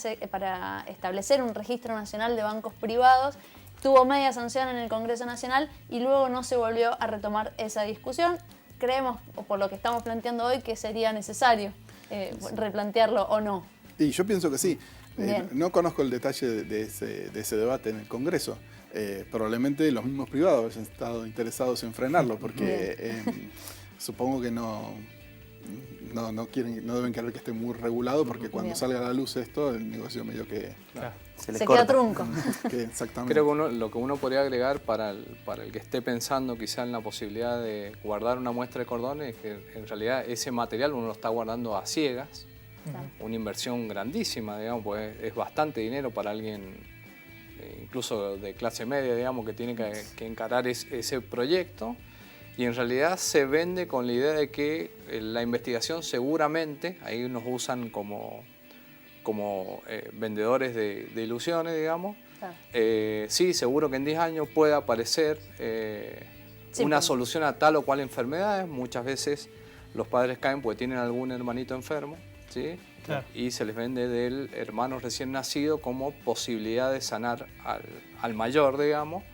establecer un registro nacional de bancos privados. Tuvo media sanción en el Congreso Nacional y luego no se volvió a retomar esa discusión. Creemos, o por lo que estamos planteando hoy, que sería necesario replantearlo o no. Y yo pienso que sí. Bien. No conozco el detalle de ese debate en el Congreso. Probablemente los mismos privados hayan estado interesados en frenarlo, porque supongo que no deben querer que esté muy regulado, porque cuando salga a la luz esto, el negocio medio que se queda trunco. Exactamente. Creo que lo que uno podría agregar para el que esté pensando quizá en la posibilidad de guardar una muestra de cordón es que en realidad ese material uno lo está guardando a ciegas. Una inversión grandísima, digamos, pues es bastante dinero para alguien incluso de clase media, digamos, que tiene que encarar ese proyecto. Y en realidad se vende con la idea de que la investigación seguramente, ahí nos usan como vendedores de ilusiones, digamos. Claro. Sí, seguro que en 10 años puede aparecer una solución a tal o cual enfermedad. Muchas veces los padres caen porque tienen algún hermanito enfermo, ¿sí? Claro. Y se les vende del hermano recién nacido como posibilidad de sanar al mayor, digamos.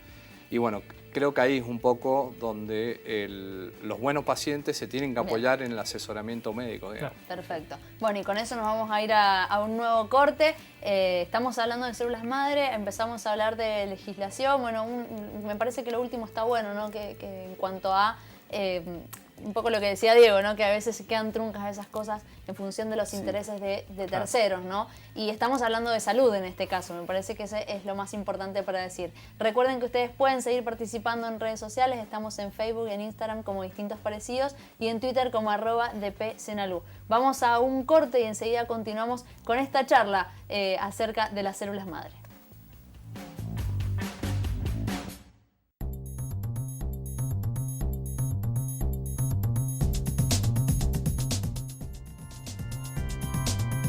Y bueno, creo que ahí es un poco donde los buenos pacientes se tienen que apoyar en el asesoramiento médico, digamos. Perfecto. Bueno, y con eso nos vamos a ir a un nuevo corte. Estamos hablando de células madre, empezamos a hablar de legislación. Bueno, me parece que lo último está bueno, ¿no? Que en cuanto a un poco lo que decía Diego, ¿no? Que a veces se quedan truncas esas cosas en función de los intereses de terceros, ¿no? Y estamos hablando de salud en este caso, me parece que ese es lo más importante para decir. Recuerden que ustedes pueden seguir participando en redes sociales, estamos en Facebook, en Instagram como Distintos Parecidos y en Twitter como @dpsenalú. Vamos a un corte y enseguida continuamos con esta charla acerca de las células madre.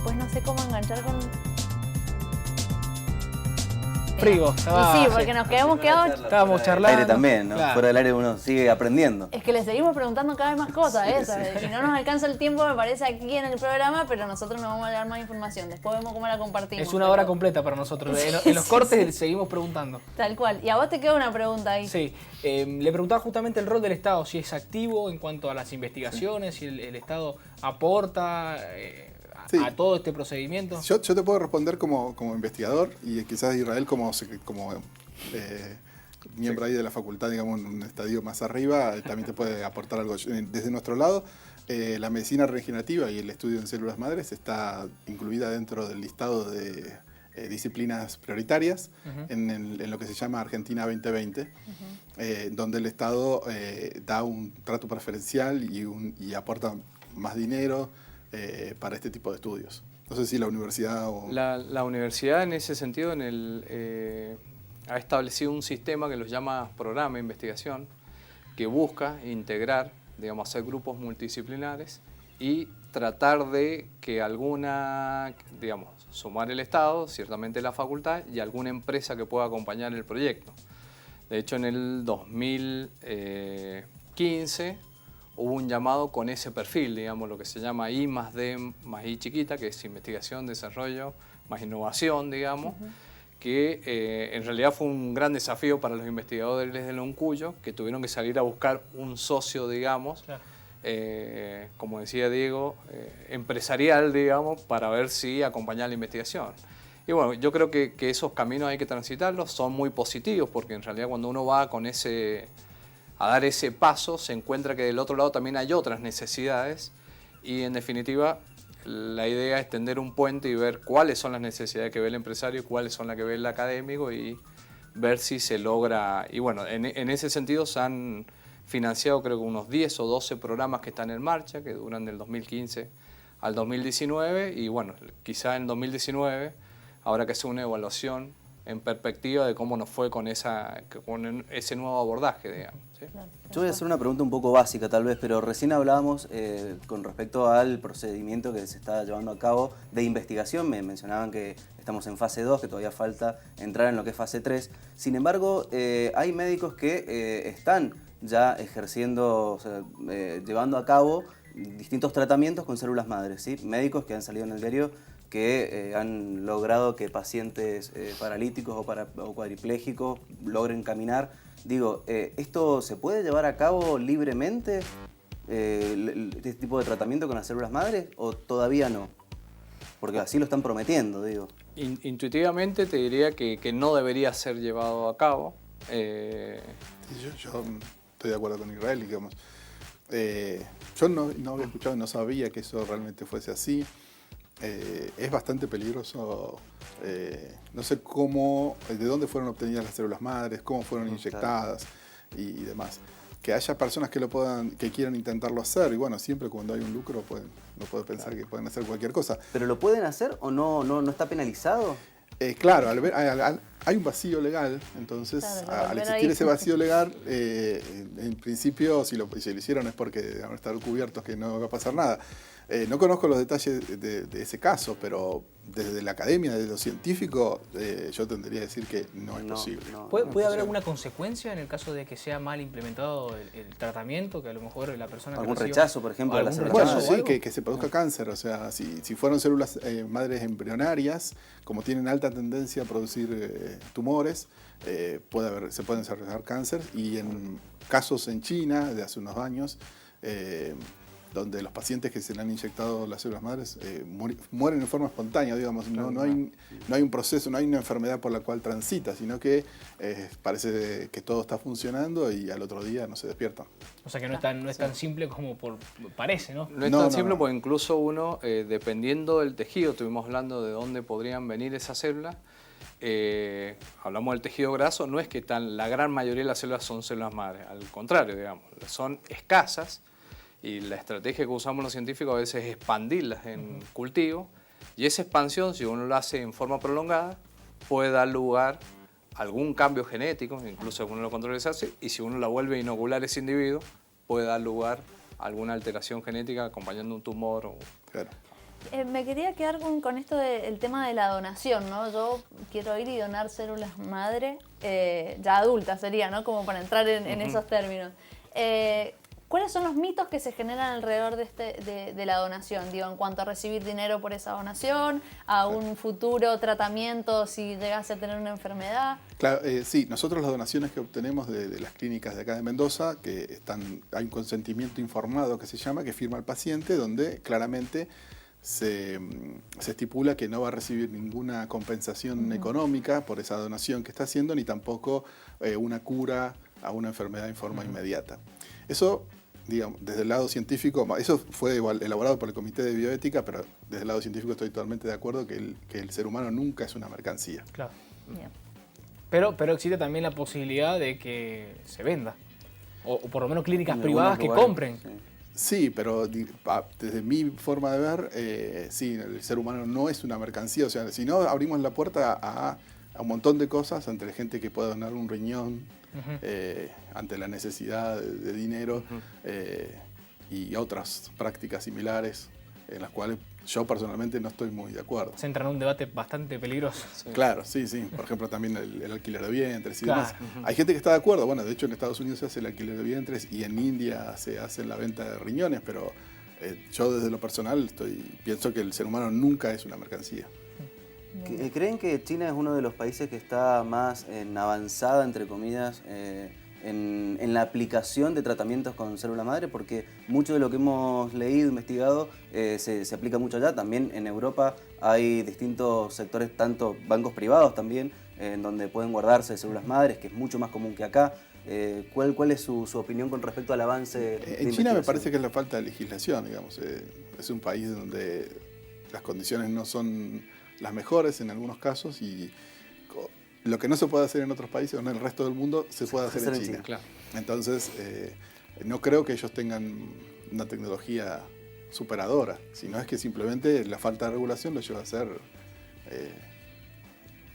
Pues no sé cómo enganchar con... Frigo. Y sí, porque nos quedamos quedados... Estábamos charlando. Aire también, ¿no? Claro. Fuera del aire uno sigue aprendiendo. Es que le seguimos preguntando cada vez más cosas, ¿sabes? Si no nos alcanza el tiempo, me parece, aquí en el programa, pero nosotros nos vamos a dar más información. Después vemos cómo la compartimos. Es una hora completa para nosotros. En los cortes seguimos preguntando. Tal cual. Y a vos te queda una pregunta ahí. Sí. Le preguntaba justamente el rol del Estado, si es activo en cuanto a las investigaciones, si el Estado aporta a todo este procedimiento. Yo te puedo responder como investigador y quizás Israel como miembro ahí de la facultad, digamos, en un estadio más arriba, también te puede aportar algo. Desde nuestro lado, la medicina regenerativa y el estudio en células madres está incluida dentro del listado de disciplinas prioritarias en lo que se llama Argentina 2020, donde el Estado da un trato preferencial y aporta más dinero para este tipo de estudios. No sé si la universidad o... La universidad en ese sentido ha establecido un sistema que los llama programa de investigación, que busca integrar, digamos, hacer grupos multidisciplinares y tratar de que digamos, sumar el Estado, ciertamente la facultad y alguna empresa que pueda acompañar el proyecto. De hecho, en el 2015 hubo un llamado con ese perfil, digamos, lo que se llama I más D más I chiquita, que es investigación, desarrollo, más innovación, digamos, que en realidad fue un gran desafío para los investigadores de Loncuyo, que tuvieron que salir a buscar un socio, digamos, Claro. Como decía Diego, empresarial, digamos, para ver si acompañaba la investigación. Y bueno, yo creo que esos caminos hay que transitarlos, son muy positivos, porque en realidad cuando uno va a dar ese paso, se encuentra que del otro lado también hay otras necesidades y en definitiva la idea es tender un puente y ver cuáles son las necesidades que ve el empresario y cuáles son las que ve el académico y ver si se logra. Y bueno, en ese sentido se han financiado creo que unos 10 o 12 programas que están en marcha, que duran del 2015 al 2019 y bueno, quizá en 2019 habrá que hacer una evaluación en perspectiva de cómo nos fue con ese nuevo abordaje, digamos. ¿Sí? Yo voy a hacer una pregunta un poco básica tal vez, pero recién hablábamos con respecto al procedimiento que se está llevando a cabo de investigación. Me mencionaban que estamos en fase 2, que todavía falta entrar en lo que es fase 3. Sin embargo, hay médicos que están ya ejerciendo, o sea, llevando a cabo distintos tratamientos con células madres, ¿sí? Médicos que han salido en el diario que han logrado que pacientes paralíticos o cuadriplégicos logren caminar. Digo, ¿esto se puede llevar a cabo libremente, este tipo de tratamiento con las células madres, o todavía no? Porque así lo están prometiendo, digo. Intuitivamente te diría que no debería ser llevado a cabo. Yo estoy de acuerdo con Israel, digamos. Yo no había escuchado, no sabía que eso realmente fuese así. Es bastante peligroso, no sé de dónde fueron obtenidas las células madres, cómo fueron inyectadas y demás. Que haya personas que quieran intentarlo hacer, y bueno, siempre cuando hay un lucro no puedo pensar que pueden hacer cualquier cosa. ¿Pero lo pueden hacer o no está penalizado? Claro, hay un vacío legal, entonces Claro, al volver existir ahí. ese vacío legal, en principio, si lo hicieron es porque deben estar cubiertos que no va a pasar nada. No conozco los detalles de ese caso, pero desde la academia, desde lo científico, yo tendría que decir que no es posible. ¿Puede haber alguna consecuencia en el caso de que sea mal implementado el tratamiento, que a lo mejor la persona que ¿Algún reciba- rechazo, por ejemplo, de las algún células Bueno, rechazo o sí, algo? que se produzca cáncer. O sea, si fueron células madres embrionarias, como tienen alta tendencia a producir tumores, se pueden desarrollar cáncer. Y en casos en China, de hace unos años, donde los pacientes que se le han inyectado las células madres mueren en forma espontánea, digamos. No hay un proceso, no hay una enfermedad por la cual transita, sino que parece que todo está funcionando y al otro día no se despiertan. O sea que no es tan simple como parece, ¿no? No es tan simple porque incluso uno, dependiendo del tejido, estuvimos hablando de dónde podrían venir esas células, hablamos del tejido graso, no es que la gran mayoría de las células son células madres, al contrario, digamos, son escasas y la estrategia que usamos los científicos a veces es expandirlas en cultivo y esa expansión, si uno lo hace en forma prolongada, puede dar lugar a algún cambio genético, incluso si uno lo controla y si uno la vuelve a inocular ese individuo, puede dar lugar a alguna alteración genética acompañando un tumor. Claro. Me quería quedar con esto del tema de la donación, ¿no? Yo quiero ir y donar células madre, ya adultas sería, ¿no? Como para entrar en esos términos. ¿Cuáles son los mitos que se generan alrededor de la donación? Digo, en cuanto a recibir dinero por esa donación, a un futuro tratamiento si llegase a tener una enfermedad. Claro, sí, nosotros las donaciones que obtenemos de las clínicas de acá de Mendoza, hay un consentimiento informado que se llama, que firma el paciente, donde claramente se estipula que no va a recibir ninguna compensación económica por esa donación que está haciendo, ni tampoco una cura a una enfermedad en forma inmediata. Eso, digamos, desde el lado científico, eso fue elaborado por el Comité de Bioética, pero desde el lado científico estoy totalmente de acuerdo que el ser humano nunca es una mercancía. Claro. Bien. Pero existe también la posibilidad de que se venda. O por lo menos clínicas En privadas algunos que lugares, compren. sí. Sí, pero desde mi forma de ver, sí, el ser humano no es una mercancía. O sea, si no, abrimos la puerta a un montón de cosas ante la gente que puede donar un riñón, ante la necesidad de dinero y otras prácticas similares en las cuales yo personalmente no estoy muy de acuerdo. Se entra en un debate bastante peligroso. Sí. Claro, sí. Por ejemplo, también el alquiler de vientres y Claro. demás. Hay gente que está de acuerdo. Bueno, de hecho en Estados Unidos se hace el alquiler de vientres y en India se hace la venta de riñones, pero yo desde lo personal pienso que el ser humano nunca es una mercancía. ¿Creen que China es uno de los países que está más avanzada, entre comillas, en la aplicación de tratamientos con célula madre? Porque mucho de lo que hemos leído, investigado, se aplica mucho allá. También en Europa hay distintos sectores, tanto bancos privados también, en donde pueden guardarse células madres, que es mucho más común que acá. ¿Cuál es su opinión con respecto al avance de En China me investigación? parece que es la falta de legislación, digamos. Es un país donde las condiciones no son las mejores en algunos casos y lo que no se puede hacer en otros países o en el resto del mundo se puede hacer en China. Claro. Entonces, no creo que ellos tengan una tecnología superadora, sino es que simplemente la falta de regulación lo lleva a hacer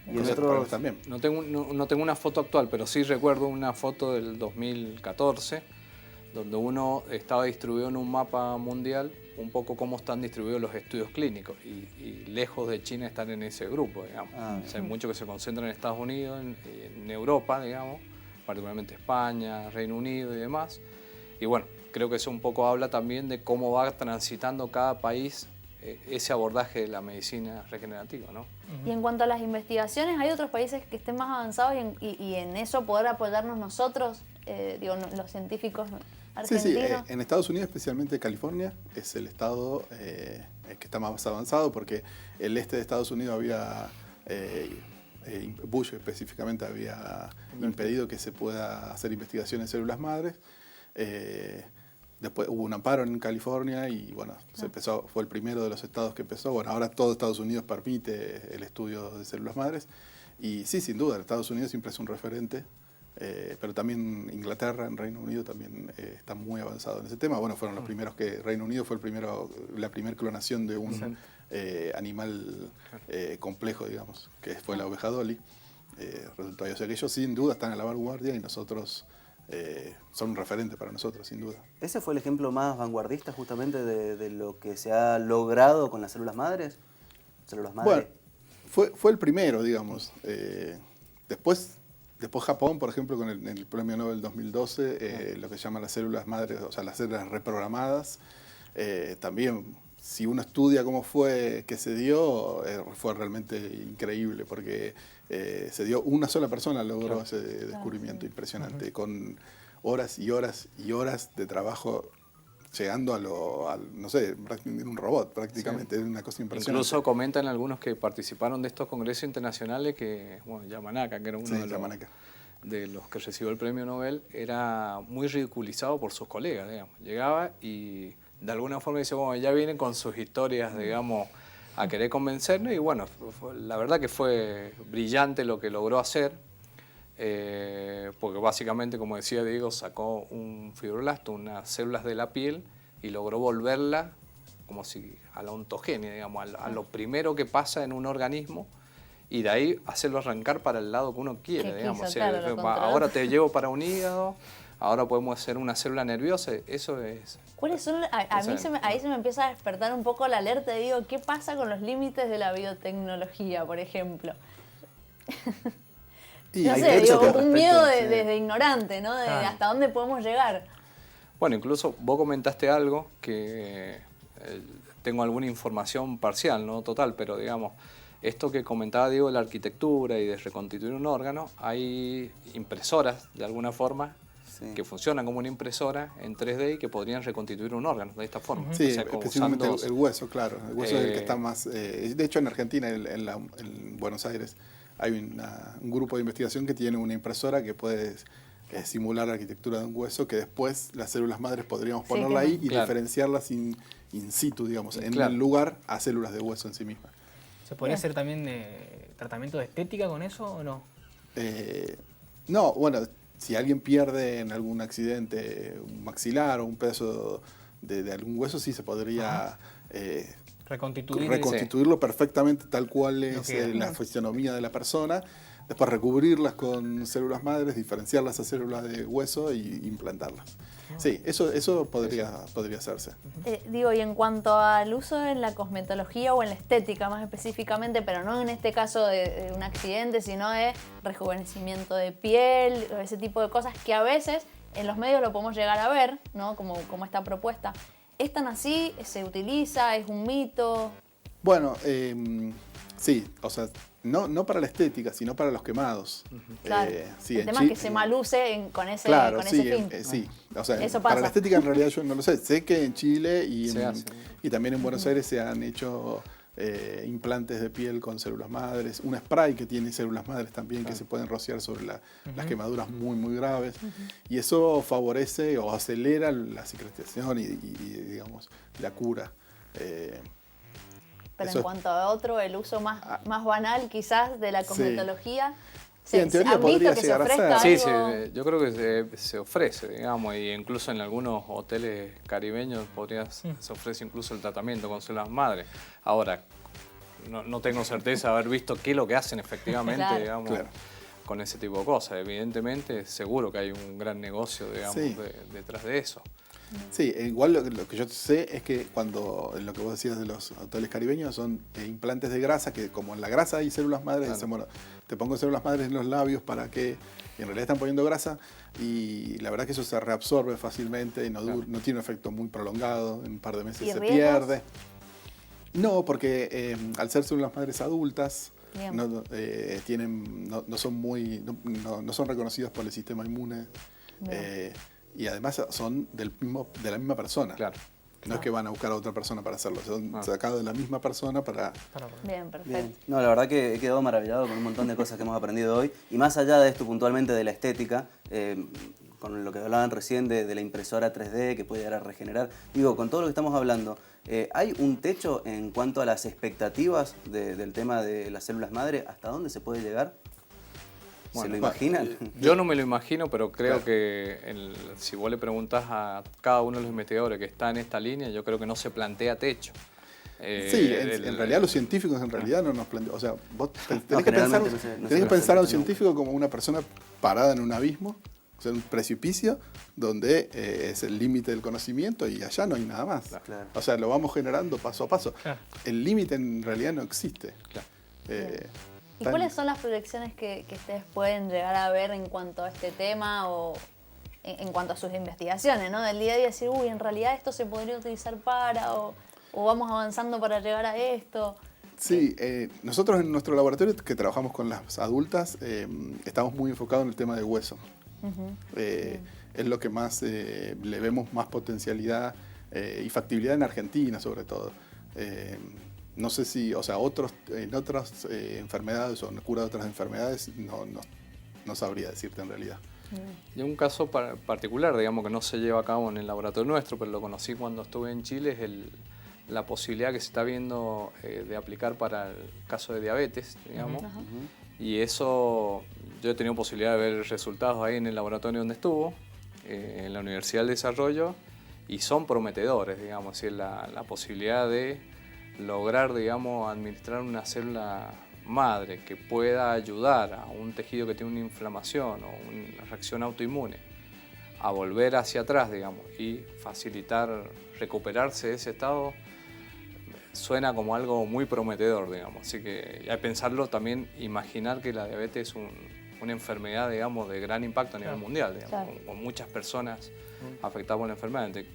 Y cosas otros- raras también. No tengo una foto actual, pero sí recuerdo una foto del 2014, donde uno estaba distribuido en un mapa mundial, un poco cómo están distribuidos los estudios clínicos, y lejos de China están en ese grupo, digamos. O sea, hay mucho que se concentra en Estados Unidos, en Europa, digamos, particularmente España, Reino Unido y demás. Y bueno, creo que eso un poco habla también de cómo va transitando cada país ese abordaje de la medicina regenerativa, ¿no? Y en cuanto a las investigaciones, ¿hay otros países que estén más avanzados y en eso poder apoyarnos nosotros, los científicos Sí, argentinos? en Estados Unidos, especialmente California, es el estado que está más avanzado porque el este de Estados Unidos había, Bush específicamente había impedido que se pueda hacer investigación en células madres. Después hubo un amparo en California y bueno, fue el primero de los estados que empezó. Bueno, ahora todo Estados Unidos permite el estudio de células madres. Y sí, sin duda, Estados Unidos siempre es un referente. Pero también Inglaterra, en Reino Unido también está muy avanzado en ese tema. Bueno, fueron los primeros Reino Unido fue la primera clonación de un animal complejo, digamos, que fue la oveja Dolly. Resultó ahí. O sea que ellos sin duda están a la vanguardia y nosotros son un referente para nosotros, sin duda. ¿Ese fue el ejemplo más vanguardista justamente de lo que se ha logrado con las células madres? ¿Células madres? Bueno, fue el primero, digamos. Después Japón, por ejemplo, con el Premio Nobel 2012, lo que se llama las células madres, o sea, las células reprogramadas, también, si uno estudia cómo fue que se dio, fue realmente increíble, porque se dio una sola persona, logró ese descubrimiento impresionante, con horas y horas y horas de trabajo, llegando no sé, un robot prácticamente, es una cosa impresionante. Incluso comentan algunos que participaron de estos congresos internacionales que, bueno, Yamanaka, que era uno de los que recibió el premio Nobel, era muy ridiculizado por sus colegas, digamos. Llegaba y de alguna forma dice, bueno, ya vienen con sus historias, digamos, a querer convencernos, y bueno, la verdad que fue brillante lo que logró hacer, porque básicamente, como decía Diego, sacó un fibroblasto, unas células de la piel, y logró volverla como si a la ontogenia, digamos, a lo primero que pasa en un organismo, y de ahí hacerlo arrancar para el lado que uno quiere, digamos. Quiso, claro, ahora te llevo para un hígado, ahora podemos hacer una célula nerviosa, eso es... ¿Cuáles son? Ahí se me empieza a despertar un poco la alerta y digo, ¿qué pasa con los límites de la biotecnología, por ejemplo? No sé, digo, un miedo de ignorante, ¿no? De hasta dónde podemos llegar. Bueno, incluso vos comentaste algo que tengo alguna información parcial, no total, pero digamos, esto que comentaba Diego de la arquitectura y de reconstituir un órgano, hay impresoras de alguna forma que funcionan como una impresora en 3D y que podrían reconstituir un órgano de esta forma. Sí, o sea, específicamente el hueso, claro. El hueso es el que está más... de hecho, en Argentina, en Buenos Aires, hay un grupo de investigación que tiene una impresora que puede simular la arquitectura de un hueso, que después las células madres podríamos ponerla ahí y diferenciarlas in situ, digamos, en el lugar a células de hueso en sí mismas. ¿Se podría hacer también tratamiento de estética con eso o no? No, bueno... Si alguien pierde en algún accidente un maxilar o un pedazo de algún hueso, sí se podría reconstituirlo perfectamente tal cual es la fisionomía de la persona. Después recubrirlas con células madres, diferenciarlas a células de hueso y implantarlas. Sí, eso podría hacerse. Digo, y en cuanto al uso en la cosmetología o en la estética más específicamente, pero no en este caso de un accidente, sino de rejuvenecimiento de piel, o ese tipo de cosas que a veces en los medios lo podemos llegar a ver, ¿no? Como esta propuesta. ¿Es tan así? ¿Se utiliza? ¿Es un mito? Bueno, sí, o sea, no para la estética, sino para los quemados. Claro. Sí, el tema es que se maluse con ese fin. Sí, o sea, Eso para pasa. la estética en realidad yo no lo sé. Sé que en Chile y también en Buenos Aires se han hecho implantes de piel con células madres, un spray que tiene células madres también que se pueden rociar sobre las quemaduras muy, muy graves. Y eso favorece o acelera la cicatrización y digamos, la cura. Pero en cuanto a otro, el uso más banal quizás de la cosmetología, sí, en teoría podría llegar a ser. Sí, yo creo que se ofrece, digamos, y incluso en algunos hoteles caribeños se ofrece incluso el tratamiento con células madres. Ahora, no tengo certeza de haber visto qué es lo que hacen efectivamente, digamos, con ese tipo de cosas. Evidentemente, seguro que hay un gran negocio, digamos, detrás de eso. Sí, igual lo que yo sé es que cuando, lo que vos decías de los hoteles caribeños, son implantes de grasa, que como en la grasa hay células madres, dicen, bueno, te pongo células madres en los labios para que, en realidad están poniendo grasa, y la verdad que eso se reabsorbe fácilmente y no tiene un efecto muy prolongado, en un par de meses se pierde. No, porque al ser células madres adultas, no son reconocidas por el sistema inmune. Y además son de la misma persona. Claro. No es que van a buscar a otra persona para hacerlo, son sacados de la misma persona para... Bien, perfecto. Bien. No, la verdad que he quedado maravillado con un montón de cosas que hemos aprendido hoy. Y más allá de esto puntualmente de la estética, con lo que hablaban recién de la impresora 3D que puede llegar a regenerar, digo, con todo lo que estamos hablando, ¿hay un techo en cuanto a las expectativas del tema de las células madre? ¿Hasta dónde se puede llegar? ¿Se lo imaginan? Yo no me lo imagino, pero creo que si vos le preguntás a cada uno de los investigadores que está en esta línea, yo creo que no se plantea techo. Sí, en realidad los científicos en realidad no nos plantean, o sea, vos tenés que generalmente pensar, no se tenés que pensar a un no. científico como una persona parada en un abismo, o sea, un precipicio donde es el límite del conocimiento y allá no hay nada más. Claro. O sea, lo vamos generando paso a paso. Claro. El límite en realidad no existe. Claro. ¿Y cuáles son las proyecciones que ustedes pueden llegar a ver en cuanto a este tema o en cuanto a sus investigaciones, ¿no? Del día a día decir, uy, en realidad esto se podría utilizar para, o vamos avanzando para llegar a esto. Sí, nosotros en nuestro laboratorio que trabajamos con las adultas estamos muy enfocados en el tema del hueso. Es lo que más le vemos más potencialidad y factibilidad en Argentina sobre todo. No sé si, o sea, en otras enfermedades o en cura de otras enfermedades no sabría decirte en realidad. Y un caso particular, digamos, que no se lleva a cabo en el laboratorio nuestro, pero lo conocí cuando estuve en Chile, es la posibilidad que se está viendo de aplicar para el caso de diabetes, digamos. Y eso, yo he tenido posibilidad de ver resultados ahí en el laboratorio donde estuvo, en la Universidad del Desarrollo, y son prometedores, digamos, es decir, la posibilidad de lograr, digamos, administrar una célula madre que pueda ayudar a un tejido que tiene una inflamación o una reacción autoinmune a volver hacia atrás, digamos, y facilitar recuperarse de ese estado, suena como algo muy prometedor, digamos. Así que hay que pensarlo también, imaginar que la diabetes es una enfermedad, digamos, de gran impacto a nivel mundial, digamos, con muchas personas afectadas por la enfermedad. Entonces,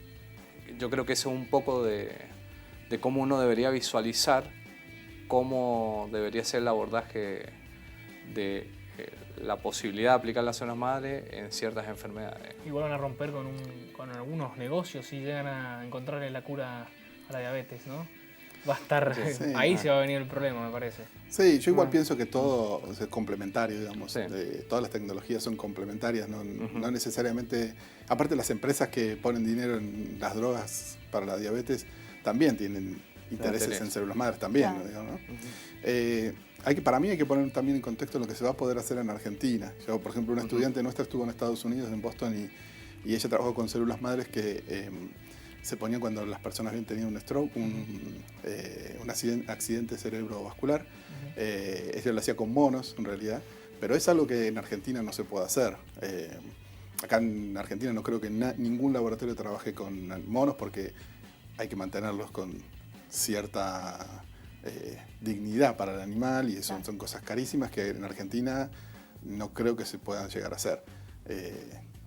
yo creo que eso es un poco de cómo uno debería visualizar cómo debería ser el abordaje de la posibilidad de aplicar las células madre en ciertas enfermedades. Igual van a romper con algunos negocios si llegan a encontrarle la cura a la diabetes, ¿no? Va a estar, ahí se va a venir el problema, me parece. Sí, yo igual pienso que todo es complementario, digamos. Sí. Todas las tecnologías son complementarias, no necesariamente... Aparte, las empresas que ponen dinero en las drogas para la diabetes también tienen intereses en células madres también, digamos, ¿no? Para mí hay que poner también en contexto lo que se va a poder hacer en Argentina. Yo, por ejemplo, una estudiante nuestra estuvo en Estados Unidos, en Boston, y ella trabajó con células madres que se ponían cuando las personas habían tenido un stroke, un accidente cerebrovascular. Ella lo hacía con monos, en realidad, pero es algo que en Argentina no se puede hacer. Acá en Argentina no creo que ningún laboratorio trabaje con monos porque hay que mantenerlos con cierta dignidad para el animal y son cosas carísimas que en Argentina no creo que se puedan llegar a hacer.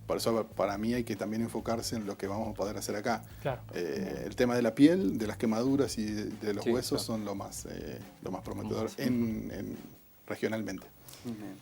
Por eso para mí hay que también enfocarse en lo que vamos a poder hacer acá. Claro. El tema de la piel, de las quemaduras y de los huesos son lo más prometedor regionalmente.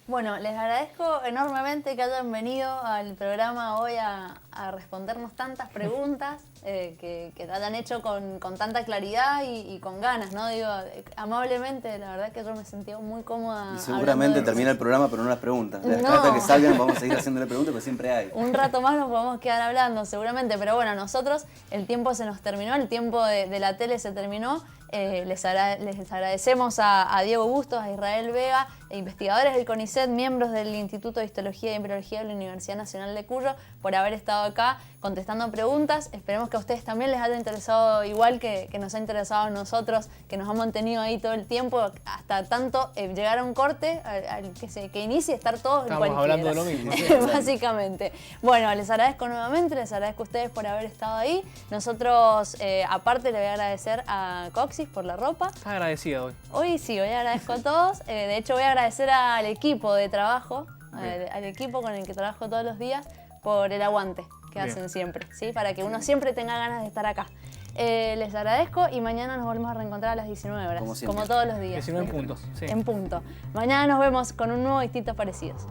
Bueno, les agradezco enormemente que hayan venido al programa hoy a respondernos tantas preguntas, que te hayan hecho con tanta claridad y con ganas, ¿no? Digo, amablemente, la verdad que yo me sentí muy cómoda. Y seguramente termina el programa, pero no las preguntas. Hasta que salgan vamos a seguir haciéndole preguntas, pero siempre hay. Un rato más nos podemos quedar hablando, seguramente, pero bueno, nosotros el tiempo se nos terminó, el tiempo de la tele se terminó. Les agradecemos a Diego Bustos, a Israel Vega, investigadores del CONICET, miembros del Instituto de Histología y Embriología de la Universidad Nacional de Cuyo, por haber estado acá contestando preguntas. Esperemos que a ustedes también les haya interesado igual que nos ha interesado a nosotros, que nos han mantenido ahí todo el tiempo, hasta tanto llegar a un corte, al que inicie, estar todos en cualquiera. Estamos hablando de lo mismo. Básicamente. Bueno, les agradezco nuevamente, les agradezco a ustedes por haber estado ahí. Nosotros, aparte, le voy a agradecer a Coxis por la ropa. Estás agradecida hoy. Hoy sí, hoy agradezco a todos. De hecho, voy a agradecer al equipo de trabajo, al equipo con el que trabajo todos los días, por el aguante que hacen siempre, ¿sí? Para que uno siempre tenga ganas de estar acá. Les agradezco y mañana nos volvemos a reencontrar a las 19 horas, como todos los días. 19 en puntos. Sí. En punto. Mañana nos vemos con un nuevo Distintos Parecidos.